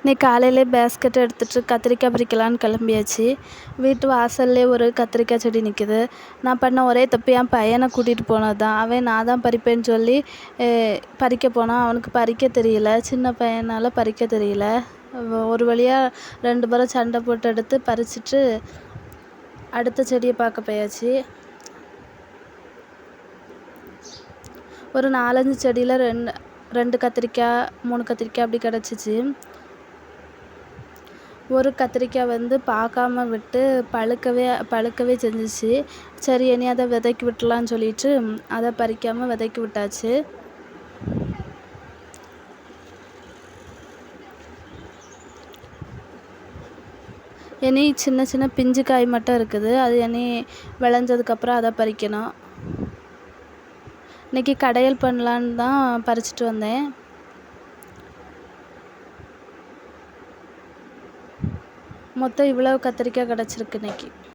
இன்னைக்கு காலையிலே பேஸ்கெட் எடுத்துகிட்டு கத்திரிக்காய் பறிக்கலான்னு கிளம்பியாச்சு. வீட்டு வாசல்லே ஒரு கத்திரிக்காய் செடி நிற்கிது. நான் பண்ண ஒரே தப்பு என் பையனை கூட்டிகிட்டு போனது தான். அவன் நான் தான் பறிப்பேன்னு சொல்லி பறிக்க போனான். அவனுக்கு பறிக்க தெரியல. சின்ன பையனால் பறிக்க தெரியல. ஒரு வழியாக 2 பேரும் சண்டை போட்டு எடுத்து பறிச்சுட்டு அடுத்த செடியை பார்க்க போயாச்சு. ஒரு 4-5 செடியில் 2 கத்திரிக்காய் 3 கத்திரிக்காய் அப்படி கிடச்சிச்சு. ஒரு கத்திரிக்காய் வந்து பார்க்காம விட்டு பழுக்கவே செஞ்சிச்சு. சரி இனி அதை விதைக்கி விட்டுலான்னு சொல்லிட்டு அதை பறிக்காமல் விதைக்கி விட்டாச்சு. இனி சின்ன சின்ன பிஞ்சு காய் மட்டும் இருக்குது. அது இனி விளைஞ்சதுக்கப்புறம் அதை பறிக்கணும். இன்றைக்கி கடையல் பண்ணலான்னு தான் பறிச்சிட்டு வந்தேன். மொத்தம் இவ்வளோ கத்திரிக்காய் கிடச்சிருக்கு இன்றைக்கி.